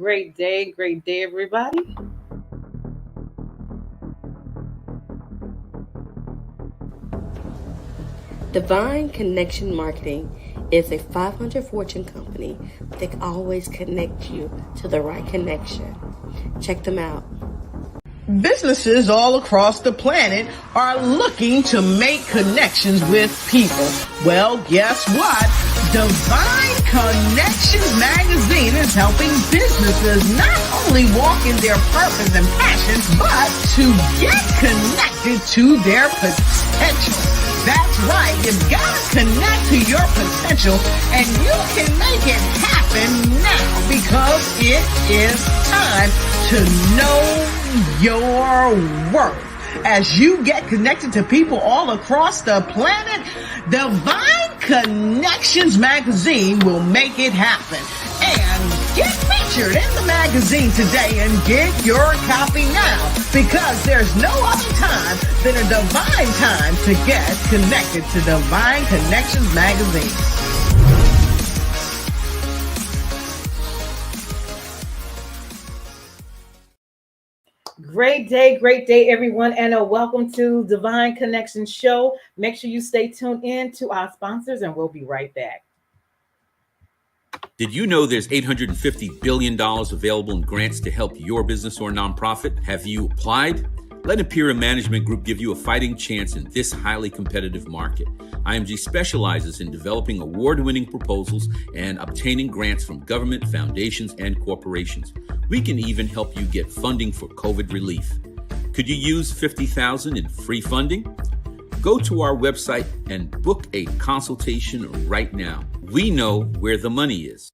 Great day, everybody. Divine Connection Marketing is a 500 Fortune company that always connects you to the right connection. Check them out. Businesses all across the planet are looking to make connections with people. Well, guess what? Divine Connections magazine is helping businesses not only walk in their purpose and passions, but to get connected to their potential. That's right. You've got to connect to your potential, and you can make it happen now because it is time to know your worth. As you get connected to people all across the planet, Divine Connections magazine will make it happen. And get featured in the magazine today and get your copy now, because there's no other time than a divine time to get connected to Divine Connections magazine. Great day, everyone, and welcome to Divine Connections Show. Make sure you stay tuned in to our sponsors, and we'll be right back. Did you know there's $850 billion available in grants to help your business or nonprofit? Have you applied? Let Imperial Management Group give you a fighting chance in this highly competitive market. IMG specializes in developing award-winning proposals and obtaining grants from government, foundations, and corporations. We can even help you get funding for COVID relief. Could you use $50,000 in free funding? Go to our website and book a consultation right now. We know where the money is.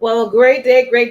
Well, great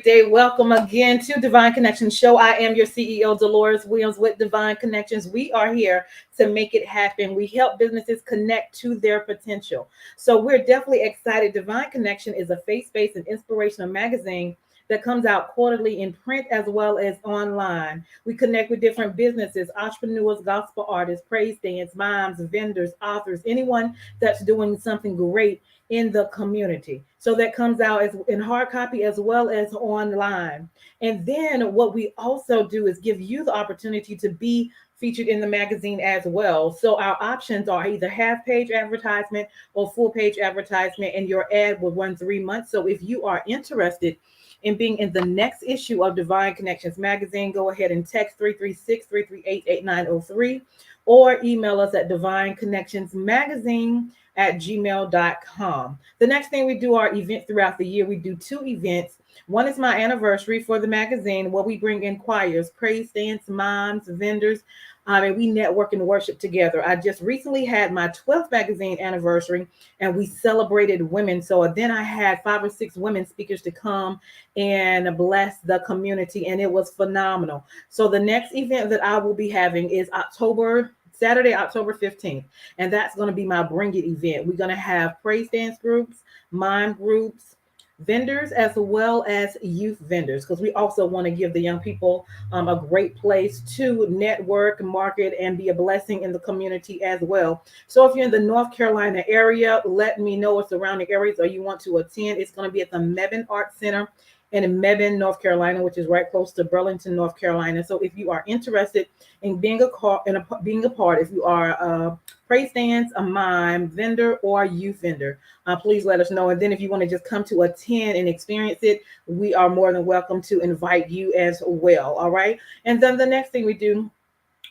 day. Welcome again to Divine Connections Show. I am your CEO, Deloris Williams with Divine Connections. We are here to make it happen. We help businesses connect to their potential. So we're definitely excited. Divine Connection is a faith-based and inspirational magazine that comes out quarterly in print as well as online. We connect with different businesses, entrepreneurs, gospel artists, praise dance, moms, vendors, authors, anyone that's doing something great in the community. So that comes out as in hard copy as well as online. And then what we also do is give you the opportunity to be featured in the magazine as well. So our options are either half page advertisement or full page advertisement, and your ad will run 3 months. So if you are interested in being in the next issue of Divine Connections magazine, go ahead and text 336-338-8903 or email us at divineconnectionsmagazine@gmail.com. The next thing we do are events throughout the year. We do 2 events. One is my anniversary for the magazine, where we bring in choirs, praise dance, moms, vendors, and we network and worship together. I just recently had my 12th magazine anniversary, and we celebrated women. So then I had 5 or 6 women speakers to come and bless the community, and it was phenomenal. So the next event that I will be having is Saturday, October 15th. And that's going to be my Bring It event. We're going to have praise dance groups, mime groups, vendors, as well as youth vendors, because we also want to give the young people a great place to network, market, and be a blessing in the community as well. So if you're in the North Carolina area, let me know what surrounding areas or you want to attend. It's going to be at the Mebane Art Center in Mebane, North Carolina, which is right close to Burlington, North Carolina. So if you are interested in being a part, if you are a praise dance, a mime vendor, or youth vendor, please let us know. And then if you want to just come to attend and experience it, we are more than welcome to invite you as well. All right. And then the next thing we do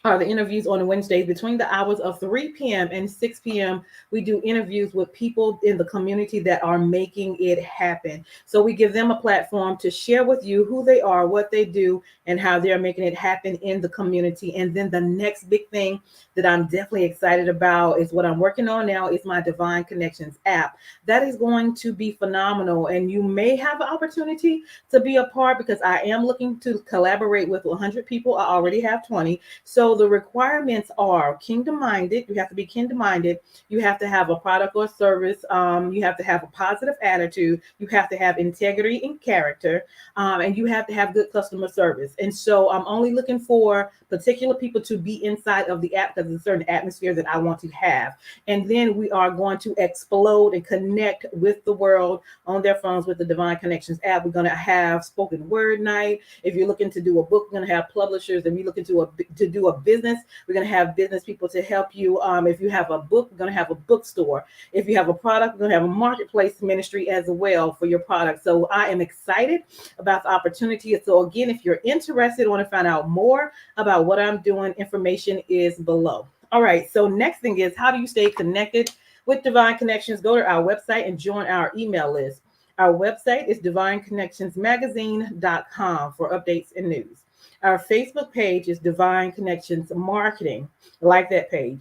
The interviews on Wednesdays between the hours of 3 p.m. and 6 p.m. We do interviews with people in the community that are making it happen. So we give them a platform to share with you who they are, what they do, and how they're making it happen in the community. And then the next big thing that I'm definitely excited about is what I'm working on now is my Divine Connections app. That is going to be phenomenal. And you may have an opportunity to be a part because I am looking to collaborate with 100 people. I already have 20. So the requirements are kingdom minded. You have to be kingdom minded. You have to have a product or service. You have to have a positive attitude. You have to have integrity and character. And you have to have good customer service. And so I'm only looking for particular people to be inside of the app because there's a certain atmosphere that I want to have. And then we are going to explode and connect with the world on their phones with the Divine Connections app. We're going to have spoken word night. If you're looking to do a book, we're going to have publishers. If you're looking to do a business, we're going to have business people to help you. If you have a book, we're going to have a bookstore. If you have a product, we're going to have a marketplace ministry as well for your product. So I am excited about the opportunity. So again, if you're interested, want to find out more about what I'm doing, information is below. All right. So next thing is, how do you stay connected with Divine Connections? Go to our website and join our email list. Our website is divineconnectionsmagazine.com for updates and news. Our Facebook page is Divine Connections Marketing. Like that page.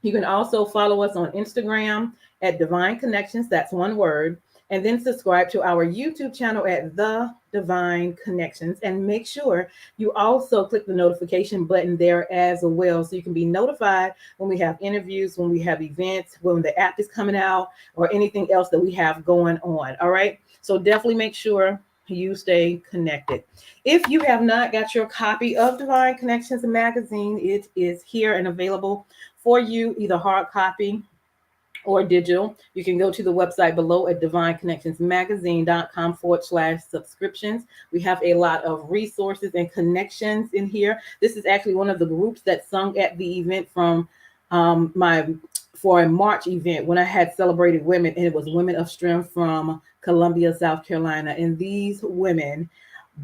You can also follow us on Instagram at Divine Connections. That's one word. And then subscribe to our YouTube channel at The Divine Connections. And make sure you also click the notification button there as well, so you can be notified when we have interviews, when we have events, when the app is coming out, or anything else that we have going on. All right. So definitely make sure you stay connected. If you have not got your copy of Divine Connections magazine, it is here and available for you, either hard copy or digital. You can go to the website below at divineconnectionsmagazine.com/subscriptions. We have a lot of resources and connections in here. This is actually one of the groups that sung at the event from for a March event when I had celebrated women, and it was Women of Strength from Columbia, South Carolina. And these women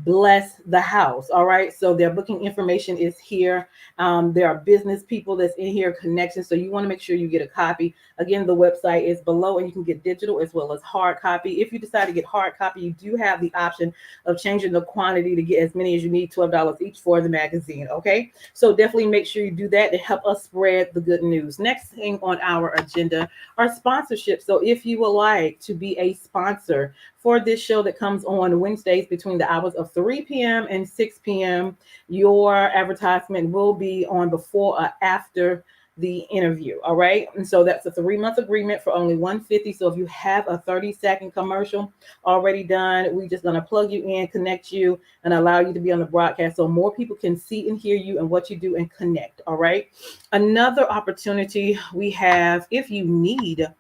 bless the house. All right. So their booking information is here. There are business people that's in here, connections. So you want to make sure you get a copy. Again, the website is below, and you can get digital as well as hard copy. If you decide to get hard copy, you do have the option of changing the quantity to get as many as you need, $12 each for the magazine. Okay. So definitely make sure you do that to help us spread the good news. Next thing on our agenda are sponsorships. So if you would like to be a sponsor for this show that comes on Wednesdays between the hours of 3 p.m. and 6 p.m., your advertisement will be on before or after the interview. All right. And so that's a 3-month agreement for only $150. So if you have a 30-second commercial already done, we're just going to plug you in, connect you, and allow you to be on the broadcast so more people can see and hear you and what you do and connect. All right. Another opportunity we have, if you need a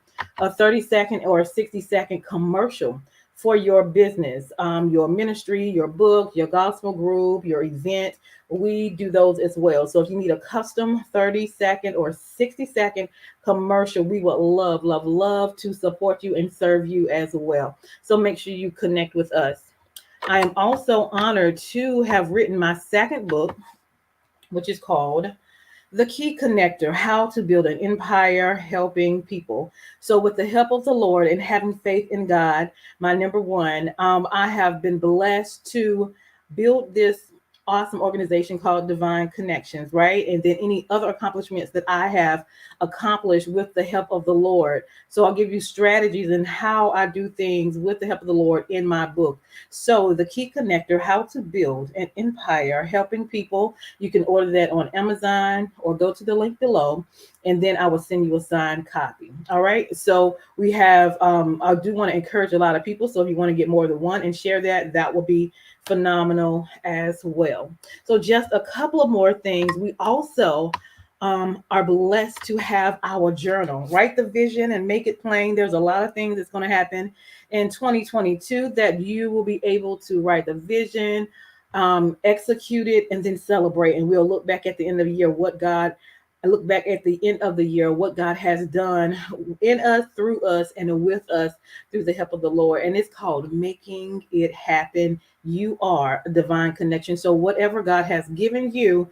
30-second or a 60-second commercial for your business, your ministry, your book, your gospel group, your event, we do those as well. So if you need a custom 30-second or 60-second commercial, we would love to support you and serve you as well. So make sure you connect with us. I am also honored to have written my second book, which is called The Key Connector: How to Build an Empire Helping People. So with the help of the Lord and having faith in God, my number one, I have been blessed to build this awesome organization called Divine Connections, right? And then any other accomplishments that I have accomplished with the help of the Lord. So I'll give you strategies and how I do things with the help of the Lord in my book. So The Key Connector: How to Build an Empire Helping People. You can order that on Amazon or go to the link below, and then I will send you a signed copy. All right. So we have, I do want to encourage a lot of people. So if you want to get more than one and share that, that will be phenomenal as well. So just a couple of more things. We also are blessed to have our journal. Write the vision and make it plain. There's a lot of things that's going to happen in 2022 that you will be able to write the vision, execute it, and then celebrate. And we'll look back at the end of the year what God and look back at the end of the year, what God has done in us, through us, and with us through the help of the Lord. And it's called Making It Happen. You are a divine connection. So, whatever God has given you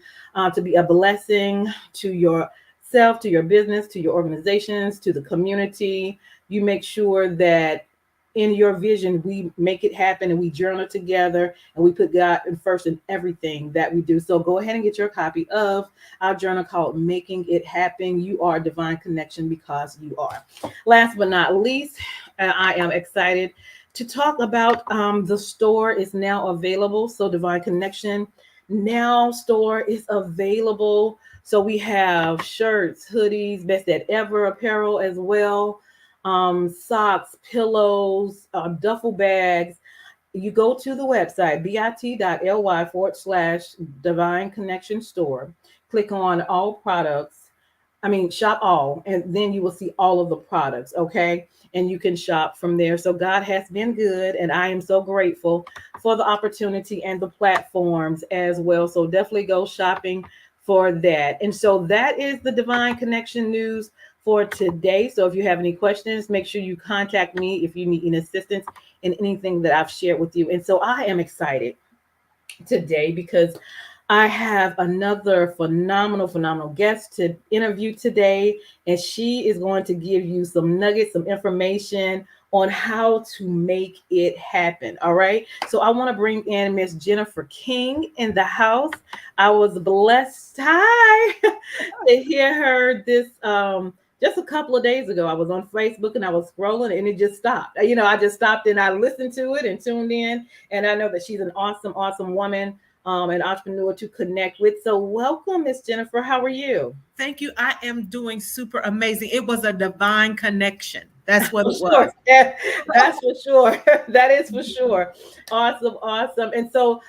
to be a blessing to yourself, to your business, to your organizations, to the community, you make sure that in your vision, we make it happen and we journal together and we put God in first in everything that we do. So go ahead and get your copy of our journal called Making It Happen. You are a divine connection because you are. Last but not least, I am excited to talk about the store is now available. So Divine Connection Now store is available. So we have shirts, hoodies, best that ever apparel as well, socks, pillows, duffel bags. You go to the website bit.ly /divine connection store, click on all products. I mean, shop all, and then you will see all of the products. Okay. And you can shop from there. So God has been good, and I am so grateful for the opportunity and the platforms as well. So definitely go shopping for that. And so that is the Divine Connection news for today. So if you have any questions, make sure you contact me if you need any assistance in anything that I've shared with you. And so I am excited today because I have another phenomenal guest to interview today, and she is going to give you some nuggets, some information on how to make it happen. All right. So I want to bring in Miss Jennifer King in the house. I was blessed to hear her this just a couple of days ago. I was on Facebook and I was scrolling and it just stopped. I just stopped and I listened to it and tuned in. And I know that she's an awesome woman, an entrepreneur to connect with. So welcome, Miss Jennifer. How are you? Thank you. I am doing super amazing. It was a divine connection. That's what it Sure. was. Yeah, that's for sure. That is for sure. Awesome. And so,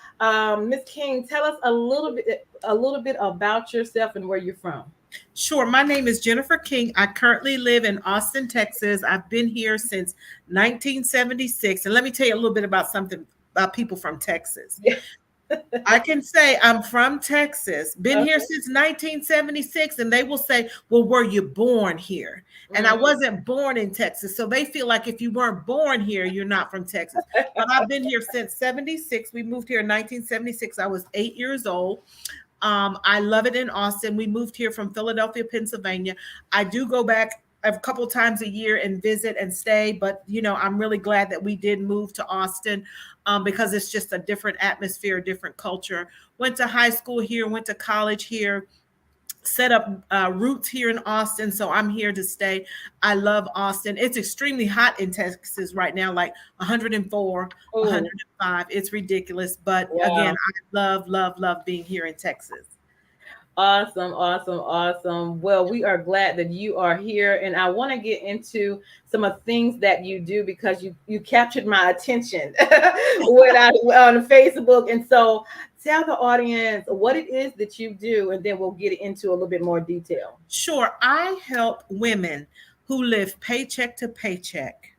Miss King, tell us a little bit about yourself and where you're from. Sure. My name is Jennifer King. I currently live in Austin, Texas. I've been here since 1976. And let me tell you a little bit about something about people from Texas. Yeah. I can say I'm from Texas, been Okay. here since 1976, and they will say, well, were you born here? And I Mm. wasn't born in Texas. So they feel like if you weren't born here, you're not from Texas. But I've been here since 76. We moved here in 1976. I was 8 years old. I love it in Austin. We moved here from Philadelphia, Pennsylvania. I do go back a couple times a year and visit and stay, but I'm really glad that we did move to Austin because it's just a different atmosphere, a different culture. Went to high school here, went to college here, set up roots here in Austin. So I'm here to stay. I love Austin. It's extremely hot in Texas right now, like 104, Oh, 105. It's ridiculous. But again, wow. I love being here in Texas. Awesome. Well, we are glad that you are here, and I want to get into some of the things that you do because you captured my attention when I on Facebook. And so tell the audience what it is that you do, and then we'll get into a little bit more detail. Sure. I help women who live paycheck to paycheck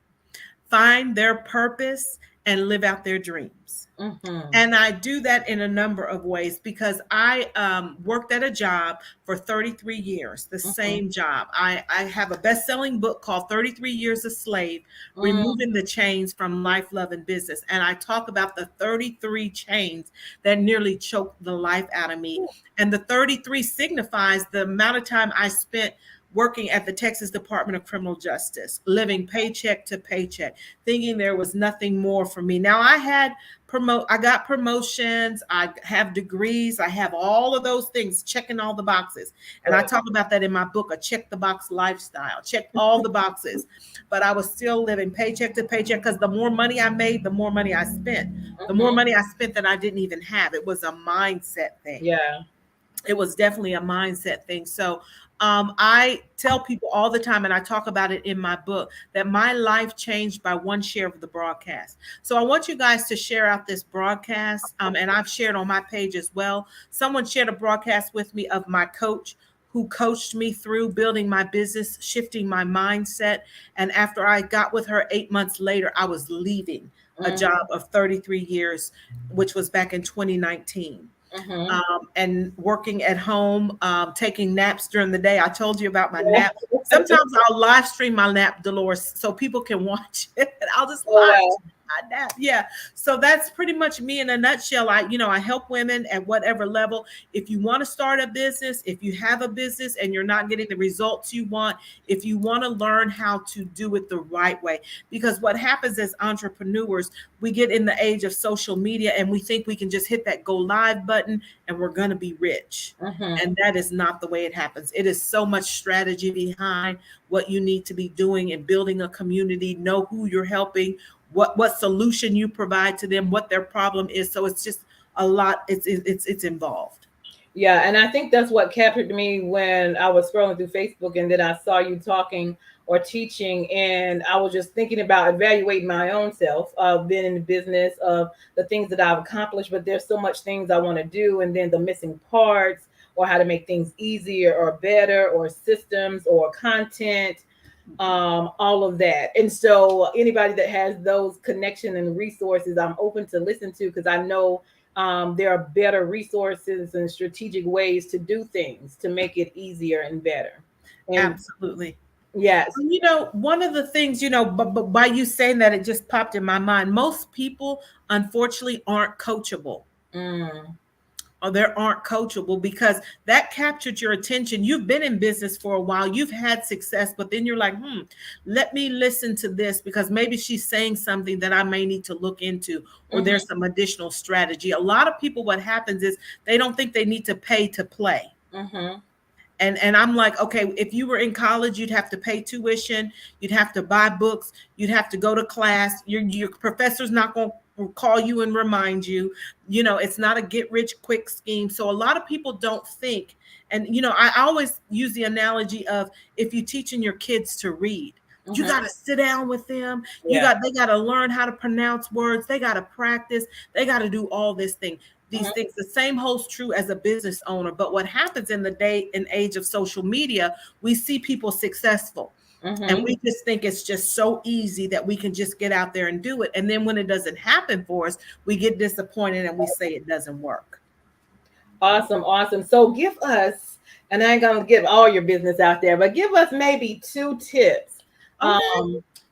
find their purpose and live out their dreams. Mm-hmm. And I do that in a number of ways because I worked at a job for 33 years, the same job. I have a best-selling book called 33 Years a Slave, Removing the Chains from Life, Love, and Business. And I talk about the 33 chains that nearly choked the life out of me. And the 33 signifies the amount of time I spent working at the Texas Department of Criminal Justice, living paycheck to paycheck, thinking there was nothing more for me. Now I got promotions, I have degrees, I have all of those things, checking all the boxes. And I talk about that in my book, a check the box lifestyle, check all the boxes. But I was still living paycheck to paycheck because the more money I made, the more money I spent. The more money I spent that I didn't even have. It was a mindset thing. Yeah. It was definitely a mindset thing. So I tell people all the time, and I talk about it in my book, that my life changed by one share of the broadcast. So I want you guys to share out this broadcast, and I've shared on my page as well. Someone shared a broadcast with me of my coach who coached me through building my business, shifting my mindset. And after I got with her 8 months later, I was leaving a job of 33 years, which was back in 2019. and working at home, taking naps during the day. I told you about my nap. Sometimes I'll live stream my nap, Deloris, so people can watch it. I'll just Oh, live wow. stream my nap. Yeah. So that's pretty much me in a nutshell. I help women at whatever level. If you want to start a business, if you have a business and you're not getting the results you want, if you want to learn how to do it the right way, because what happens as entrepreneurs, we get in the age of social media and we think we can just hit that go live button and we're going to be rich. And that is not the way it happens. It is so much strategy behind what you need to be doing and building a community, know who you're helping, what solution you provide to them, what their problem is. So it's just a lot. It's involved. Yeah, and I think that's what captured me when I was scrolling through Facebook and then I saw you talking or teaching, and I was just thinking about evaluating my own self of being in the business, of the things that I've accomplished, but there's so much things I want to do, and then the missing parts, or how to make things easier or better, or systems or content, all of that. And so anybody that has those connection and resources, I'm open to listen to, because I know there are better resources and strategic ways to do things to make it easier and better. And Absolutely. yes. One of the things, but by you saying that, it just popped in my mind. Most people, unfortunately, aren't coachable. Or they aren't coachable because that captured your attention. You've been in business for a while, you've had success, but then you're like, let me listen to this because maybe she's saying something that I may need to look into, or there's some additional strategy. A lot of people, what happens is they don't think they need to pay to play. And I'm like, okay, if you were in college, you'd have to pay tuition, you'd have to buy books, you'd have to go to class. Your professor's not going to call you and remind you. It's not a get rich quick scheme. So a lot of people don't think. And I always use the analogy of, if you're teaching your kids to read, you got to sit down with them. They got to learn how to pronounce words. They got to practice. They got to do all these things. The same holds true as a business owner. But what happens in the day and age of social media, we see people successful. And we just think it's just so easy that we can just get out there and do it. And then when it doesn't happen for us, we get disappointed and we say it doesn't work. Awesome. So give us, and I ain't going to give all your business out there, but give us maybe 2 tips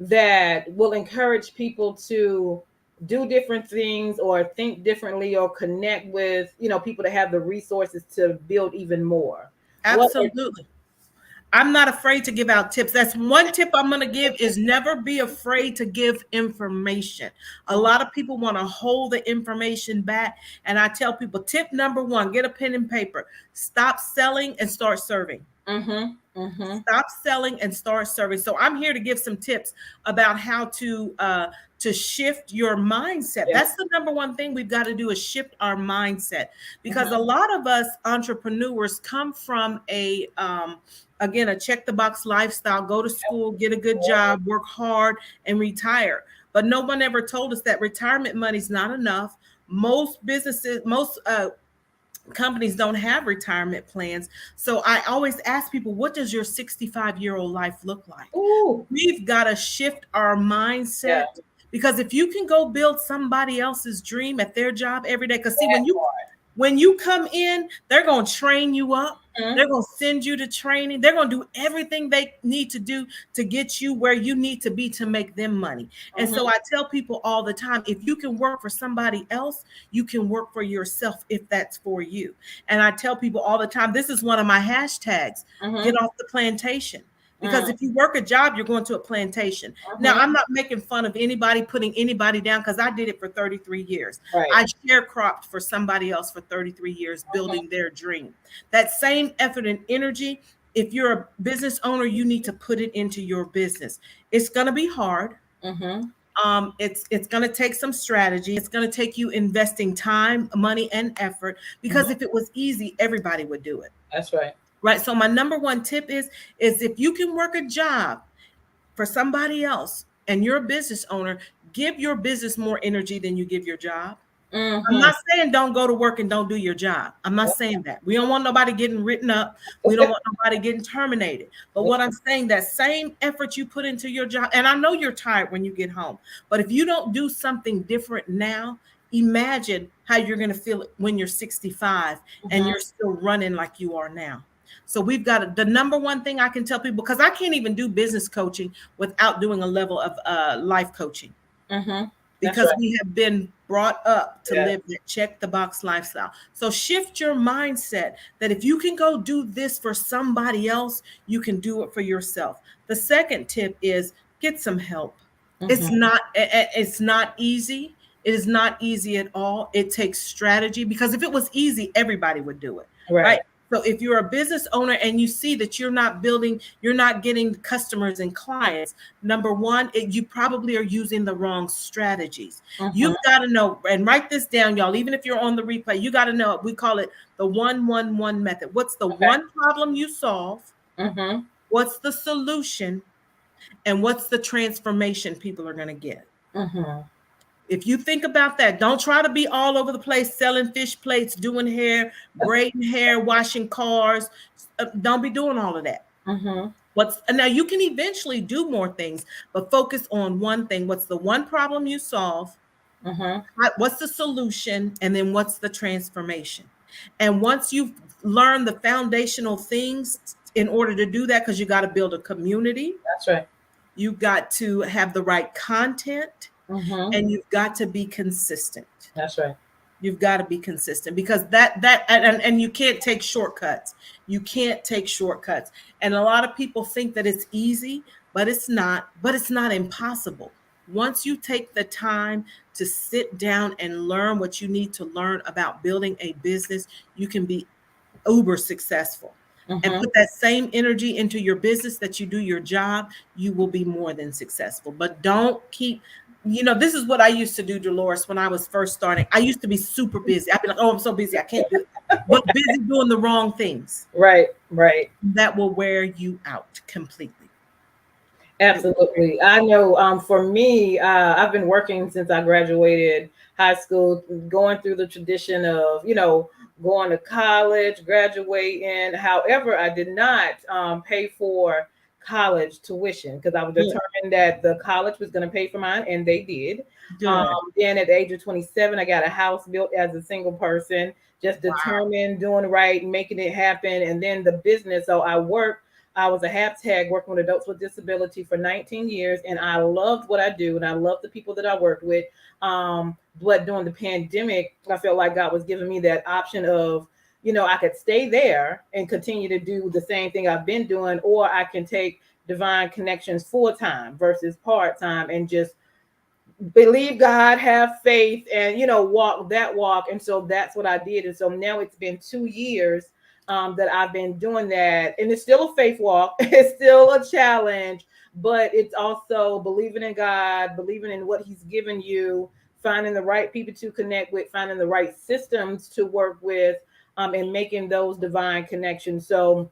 that will encourage people to do different things or think differently or connect with, people that have the resources to build even more. Absolutely. I'm not afraid to give out tips. That's one tip I'm going to give, is never be afraid to give information. A lot of people want to hold the information back. And I tell people, tip number 1, get a pen and paper. Stop selling and start serving. Stop selling and start serving. So I'm here to give some tips about how to shift your mindset. That's the number 1 thing we've got to do, is shift our mindset, because a lot of us entrepreneurs come from a check the box lifestyle, go to school, get a good job, work hard, and retire. But no one ever told us that retirement money is not enough. Most companies don't have retirement plans. So I always ask people, what does your 65-year-old life look like? We've got to shift our mindset, because if you can go build somebody else's dream at their job every day, because see, when you come in, they're going to train you up. They're going to send you to training. They're going to do everything they need to do to get you where you need to be to make them money. And so I tell people all the time, if you can work for somebody else, you can work for yourself if that's for you. And I tell people all the time, this is one of my hashtags, get off the plantation. Because if you work a job, you're going to a plantation. Now, I'm not making fun of anybody, putting anybody down, because I did it for 33 years. I sharecropped for somebody else for 33 years, building their dream. That same effort and energy, if you're a business owner, you need to put it into your business. It's going to be hard. It's going to take some strategy. It's going to take you investing time, money, and effort, because if it was easy, everybody would do it. That's right. Right. So my number 1 tip is if you can work a job for somebody else and you're a business owner, give your business more energy than you give your job. I'm not saying don't go to work and don't do your job. I'm not saying that. We don't want nobody getting written up. We don't want nobody getting terminated. But what I'm saying, that same effort you put into your job, and I know you're tired when you get home, but if you don't do something different now, Imagine how you're going to feel when you're 65 and you're still running like you are now. So we've got the number one thing I can tell people, because I can't even do business coaching without doing a level of life coaching, That's because right. we have been brought up to Yeah. live that check the box lifestyle. So shift your mindset that if you can go do this for somebody else, you can do it for yourself. The second tip is get some help. It's not easy. It is not easy at all. It takes strategy, because if it was easy, everybody would do it, right? Right. So if you're a business owner and you see that you're not building, you're not getting customers and clients, number one, you probably are using the wrong strategies. You've got to know, and write this down, y'all. Even if you're on the replay, you got to know. We call it the 1-1-1 method. What's the one problem you solve? What's the solution? And what's the transformation people are going to get? If you think about that, don't try to be all over the place selling fish plates, doing hair, braiding hair, washing cars. Don't be doing all of that. Now you can eventually do more things, but focus on one thing. What's the one problem you solve? What's the solution? And then what's the transformation? And once you've learned the foundational things in order to do that, because you got to build a community. That's right. You've got to have the right content. And you've got to be consistent. That's right. You've got to be consistent, because and you can't take shortcuts. You can't take shortcuts. And a lot of people think that it's easy, but it's not. But it's not impossible. Once you take the time to sit down and learn what you need to learn about building a business, you can be uber successful. And put that same energy into your business that you do your job, you will be more than successful. But don't keep, this is what I used to do, Deloris, when I was first starting. I used to be super busy. I'd be like, oh, I'm so busy, I can't do it. But busy doing the wrong things. Right. That will wear you out completely. Absolutely. I know for me, I've been working since I graduated high school, going through the tradition of, going to college, graduating. However, I did not pay for college tuition, because I was determined that the college was going to pay for mine, and they did. Then at the age of 27, I got a house built as a single person, just determined, doing right, making it happen. And then the business. So I was a half-tag working with adults with disability for 19 years, and I loved what I do, and I loved the people that I worked with. But during the pandemic, I felt like God was giving me that option of, I could stay there and continue to do the same thing I've been doing, or I can take Divine Connections full-time versus part-time and just believe God, have faith, and, walk that walk. And so that's what I did. And so now it's been 2 years that I've been doing that. And it's still a faith walk. It's still a challenge, but it's also believing in God, believing in what he's given you, finding the right people to connect with, finding the right systems to work with, and making those divine connections. So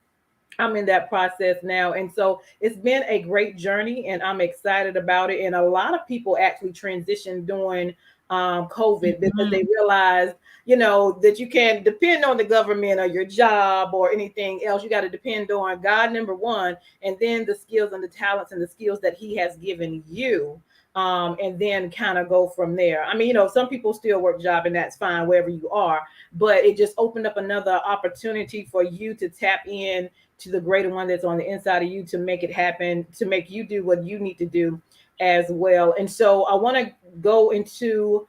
I'm in that process now. And so it's been a great journey, and I'm excited about it. And a lot of people actually transitioned during COVID, because they realized, that you can't depend on the government or your job or anything else. You got to depend on God, number one, and then the skills and the talents and the skills that he has given you. And then kind of go from there. I mean, some people still work job, and that's fine wherever you are, but it just opened up another opportunity for you to tap in to the greater one that's on the inside of you, to make it happen, to make you do what you need to do as well. And so I want to go into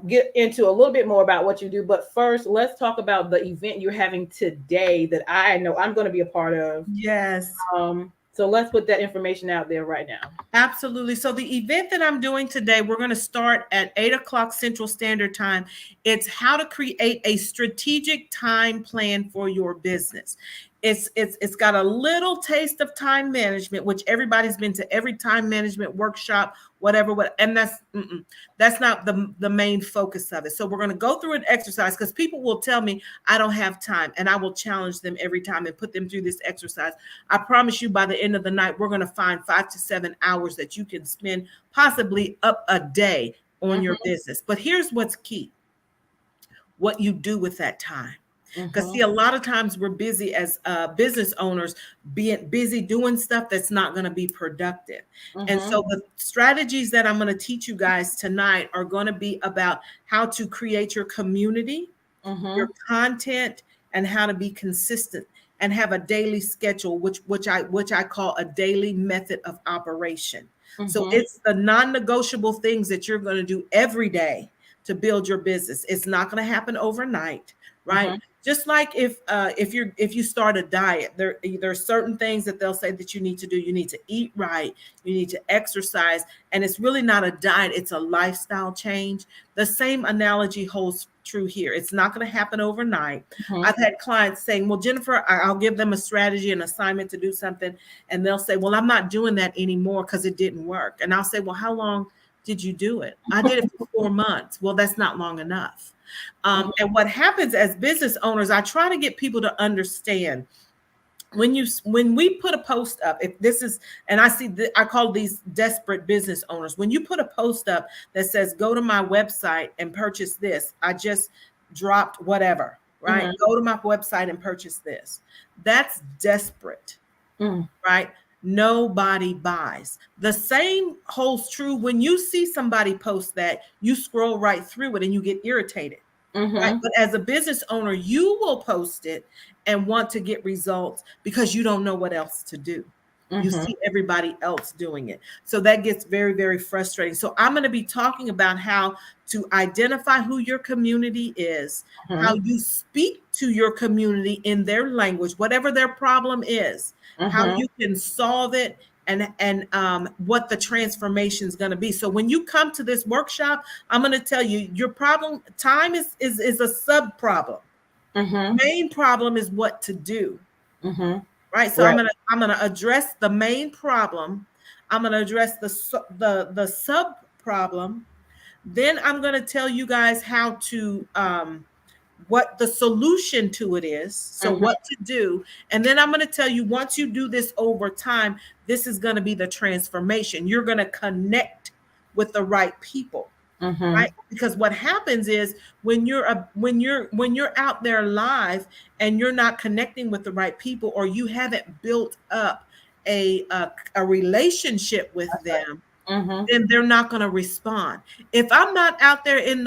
get into a little bit more about what you do. But first, let's talk about the event you're having today that I know I'm going to be a part of. Yes. So let's put that information out there right now. Absolutely. So the event that I'm doing today, we're going to start at 8:00 Central Standard Time. It's how to create a strategic time plan for your business. It's got a little taste of time management, which everybody's been to every time management workshop, whatever, and that's not the main focus of it. So we're going to go through an exercise, because people will tell me I don't have time, and I will challenge them every time and put them through this exercise. I promise you, by the end of the night, we're going to find 5 to 7 hours that you can spend, possibly up a day, on your business. But here's what's key: what you do with that time. Because see, a lot of times we're busy as business owners, being busy doing stuff that's not going to be productive. And so the strategies that I'm going to teach you guys tonight are going to be about how to create your community, your content, and how to be consistent and have a daily schedule, which I call a daily method of operation. So it's the non-negotiable things that you're going to do every day to build your business. It's not going to happen overnight, right? Just like if you start a diet, there are certain things that they'll say that you need to do. You need to eat right, you need to exercise, and it's really not a diet, it's a lifestyle change. The same analogy holds true here. It's not going to happen overnight. I've had clients saying, well, Jennifer, I'll give them a strategy, an assignment to do something, and they'll say, well, I'm not doing that anymore because it didn't work. And I'll say, well, how long did you do it? I did it for 4 months. Well, that's not long enough. And what happens as business owners, I try to get people to understand when we put a post up, if this is, and I call these desperate business owners. When you put a post up that says, go to my website and purchase this, I just dropped whatever, right? Go to my website and purchase this. That's desperate, right? Nobody buys. The same holds true when you see somebody post that, you scroll right through it and you get irritated. Right? But as a business owner, you will post it and want to get results because you don't know what else to do. You see everybody else doing it. So that gets very, very frustrating. So I'm going to be talking about how to identify who your community is, how you speak to your community in their language, whatever their problem is, how you can solve it, and what the transformation is going to be. So when you come to this workshop, I'm going to tell you your problem, time is a sub problem. Main problem is what to do. Right. So I'm going to address the main problem. I'm going to address the sub problem. Then I'm going to tell you guys how to what the solution to it is. So what to do. And then I'm going to tell you, once you do this over time, this is going to be the transformation. You're going to connect with the right people. Right? Because what happens is when you're out there live and you're not connecting with the right people, or you haven't built up a relationship with them, then they're not going to respond. If I'm not out there in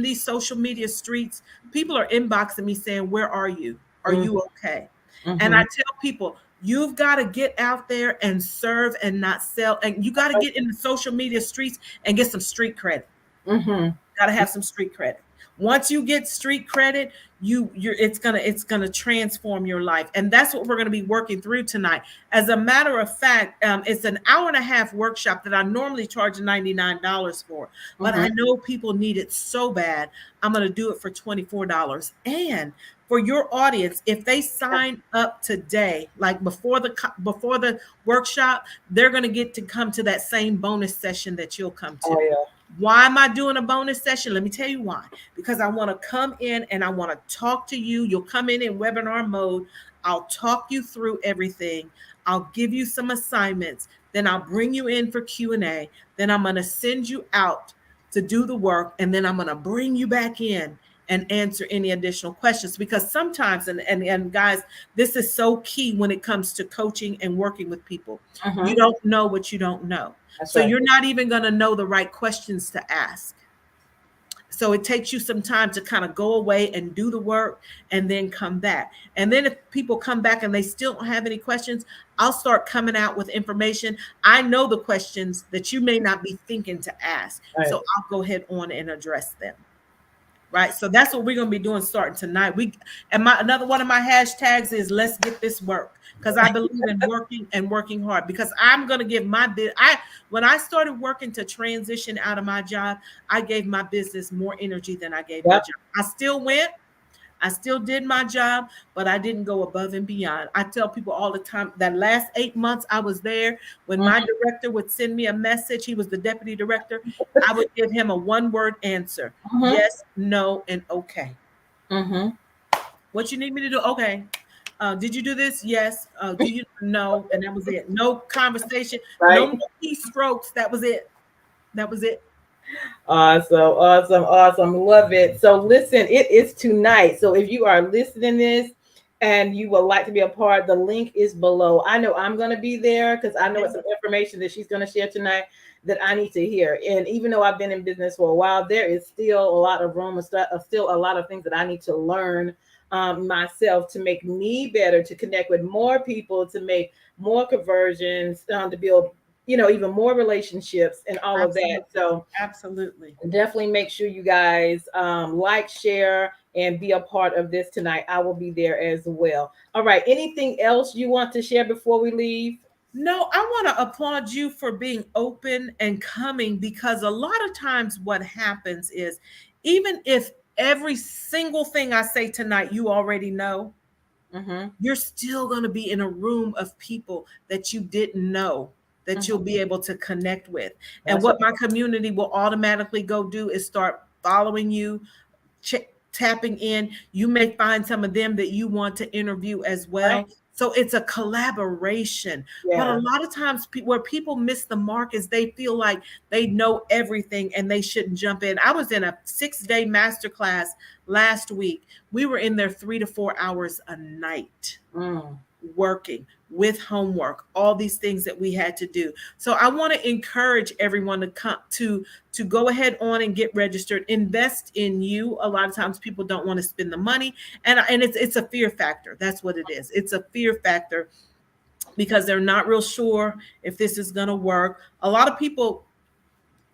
these social media streets, people are inboxing me saying, where are you? Are you okay? And I tell people, you've got to get out there and serve and not sell. And you got to get in the social media streets and get some street credit. Got to have some street credit. Once you get street credit, it's gonna transform your life, and that's what we're gonna be working through tonight. As a matter of fact, it's an hour-and-a-half workshop that I normally charge $99 for, but I know people need it so bad. I'm gonna do it for $24. And for your audience, if they sign up today, like before the workshop, they're gonna get to come to that same bonus session that you'll come to. Why am I doing a bonus session? Let me tell you why. Because I want to come in and I want to talk to you. You'll come in webinar mode. I'll talk you through everything. I'll give you some assignments. Then I'll bring you in for Q&A. Then I'm going to send you out to do the work. And then I'm going to bring you back in and answer any additional questions. Because sometimes, and guys, this is so key when it comes to coaching and working with people. You don't know what you don't know. So you're not even going to know the right questions to ask. So it takes you some time to kind of go away and do the work and then come back. And then if people come back and they still don't have any questions, I'll start coming out with information. I know the questions that you may not be thinking to ask. So I'll go ahead on and address them. Right. So that's what we're going to be doing starting tonight. Another one of my hashtags is let's get this work, because I believe in working and working hard, because I'm going to give when I started working to transition out of my job, I gave my business more energy than I gave my job. I still did my job, but I didn't go above and beyond. I tell people all the time that last 8 months I was there, when my director would send me a message, he was the deputy director, I would give him a one-word answer. Yes, no, and okay. What you need me to do? Okay. Did you do this? Yes. Do you? No. And that was it. No conversation. No more keystrokes. That was it. Awesome, awesome, awesome. Love it. So listen, it is tonight. So if you are listening this and you would like to be a part, the link is below. I know I'm going to be there because I know it's some information that she's going to share tonight that I need to hear. And even though I've been in business for a while, there is still a lot of room and still a lot of things that I need to learn myself to make me better, to connect with more people, to make more conversions, to build, even more relationships and all of that. Absolutely. So Absolutely. definitely make sure you guys like, share, and be a part of this tonight. I will be there as well. All right. Anything else you want to share before we leave? No, I want to applaud you for being open and coming, because a lot of times what happens is, even if every single thing I say tonight you already know, Mm-hmm. you're still going to be in a room of people that you didn't know that you'll be able to connect with. And That's what my community will automatically go do is start following you, tapping in. You may find some of them that you want to interview as right. well. So it's a collaboration. But a Yeah. lot of times, where people miss the mark is they feel like they know everything and they shouldn't jump in. I was in a 6-day masterclass last week. We were in there 3 to 4 hours a night Mm. working with homework, all these things that we had to do. So I want to encourage everyone to come to go ahead on and get registered, invest in you. A lot of times people don't want to spend the money, and it's a fear factor. That's what it is. It's a fear factor because they're not real sure if this is going to work. A lot of people,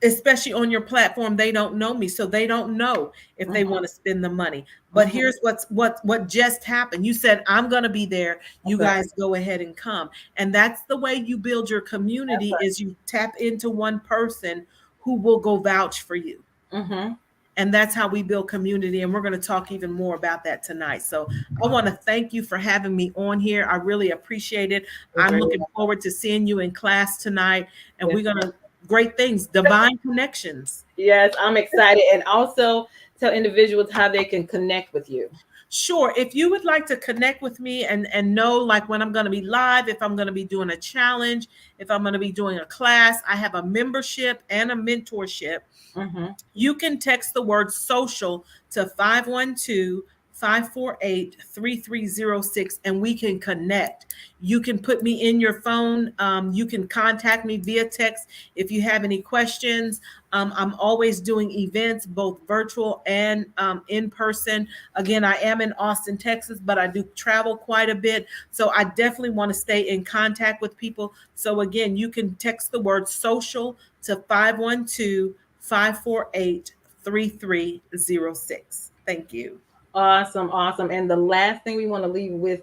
especially on your platform, they don't know me, so they don't know if they Mm-hmm. want to spend the money. But Mm-hmm. here's what just happened. You said, I'm going to be there, you Okay. guys go ahead and come. And that's the way you build your That's community, right. is you tap into one person who will go vouch for you. Mm-hmm. And that's how we build community, and we're going to talk even more about that tonight. So I want to thank you for having me on here. I really appreciate it. You're I'm very looking welcome. forward to seeing you in class tonight, and Yes, we're going ma'am. to great things, divine connections. Yes, I'm excited. And also tell individuals how they can connect with you. Sure. If you would like to connect with me and know, like, when I'm going to be live, if I'm going to be doing a challenge, if I'm going to be doing a class, I have a membership and a mentorship. Mm-hmm. You can text the word social to 512-548-3306, and we can connect. You can put me in your phone. You can contact me via text if you have any questions. I'm always doing events, both virtual and in person. Again, I am in Austin, Texas, but I do travel quite a bit. So I definitely want to stay in contact with people. So again, you can text the word social to 512-548-3306. Thank you. Awesome, awesome. And the last thing we want to leave with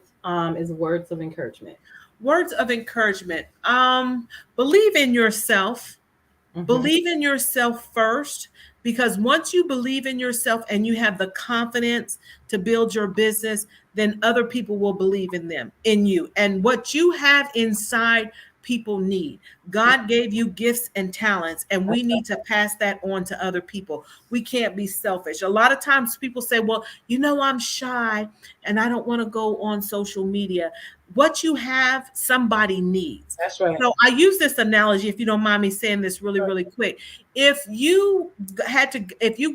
is words of encouragement. Words of encouragement. Believe in yourself. Mm-hmm. Believe in yourself first, because once you believe in yourself and you have the confidence to build your business, then other people will believe in you. And what you have inside, people need. God gave you gifts and talents, and we need to pass that on to other people. We can't be selfish. A lot of times people say, well, I'm shy and I don't want to go on social media. What you have, somebody needs. That's right. So I use this analogy, if you don't mind me saying this really, really quick. If you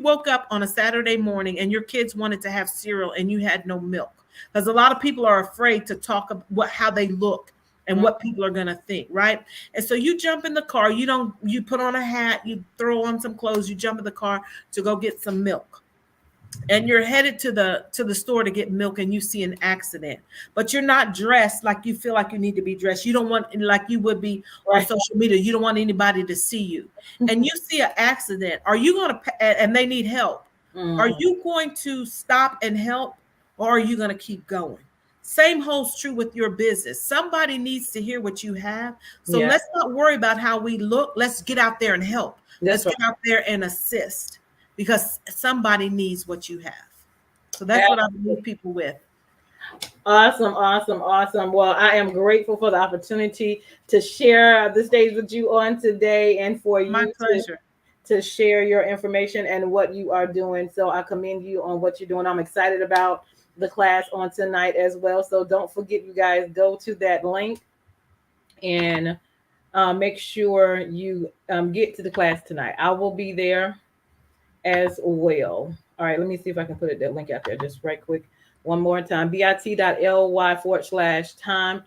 woke up on a Saturday morning and your kids wanted to have cereal and you had no milk, because a lot of people are afraid to talk about how they look and what people are going to think, right? And so you jump in the car, you put on a hat, you throw on some clothes, you jump in the car to go get some milk, and you're headed to the store to get milk, and you see an accident, but you're not dressed like you feel like you need to be dressed. You don't want, like you would be on Right. social media, you don't want anybody to see you, and you see an accident. Are you going to, and they need help, are Mm-hmm. you going to stop and help, or are you going to keep going? Same holds true with your business. Somebody needs to hear what you have. So Yeah, let's not worry about how we look. Let's get out there and help. Let's that's right. get out there and assist, because somebody needs what you have. So that's what I leave people with. Awesome, awesome, awesome. Well, I am grateful for the opportunity to share the stage with you on today, and for My you pleasure. to share your information and what you are doing. So I commend you on what you're doing. I'm excited about the class on tonight as well. So don't forget, you guys, go to that link and make sure you get to the class tonight. I will be there as well. All right, let me see if I can put that link out there just right quick. One more time, bit.ly/time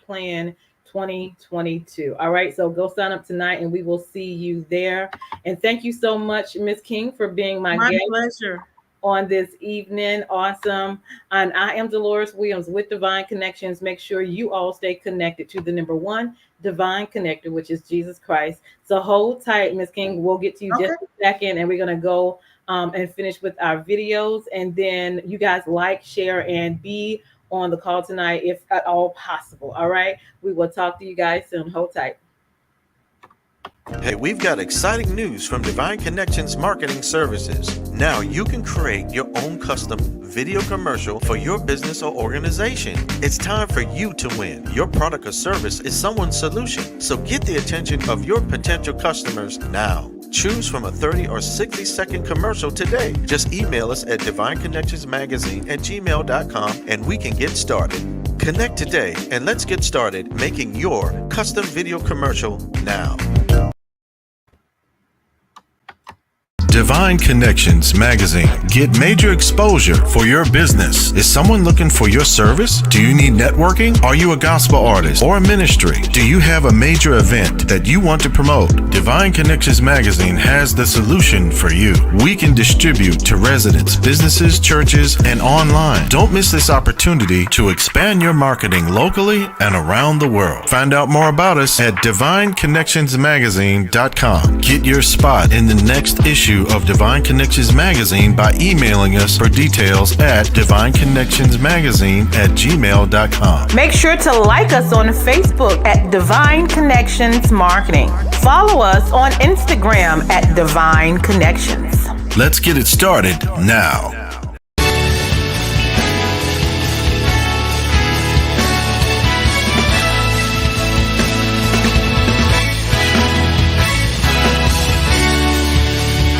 plan 2022. All right, so go sign up tonight and we will see you there. And thank you so much, Ms. King, for being my guest. Pleasure. On this evening. Awesome. And I am Deloris Williams with Divine Connections. Make sure you all stay connected to the number one divine connector, which is Jesus Christ. So hold tight, Ms. King. We'll get to you just a second, and we're going to go and finish with our videos. And then you guys like, share, and be on the call tonight if at all possible. All right. We will talk to you guys soon. Hold tight. Hey, we've got exciting news from Divine Connections Marketing Services. Now you can create your own custom video commercial for your business or organization. It's time for you to win. Your product or service is someone's solution, so get the attention of your potential customers now. Choose from a 30 or 60-second commercial today. Just email us at divineconnectionsmagazine@gmail.com and we can get started. Connect today and let's get started making your custom video commercial now. Divine Connections Magazine. Get major exposure for your business. Is someone looking for your service? Do you need networking? Are you a gospel artist or a ministry? Do you have a major event that you want to promote? Divine Connections Magazine has the solution for you. We can distribute to residents, businesses, churches, and online. Don't miss this opportunity to expand your marketing locally and around the world. Find out more about us at divineconnectionsmagazine.com. Get your spot in the next issue of Divine Connections Magazine by emailing us for details at divineconnectionsmagazine@gmail.com. Make sure to like us on Facebook at Divine Connections Marketing. Follow us on Instagram at Divine Connections. Let's get it started now.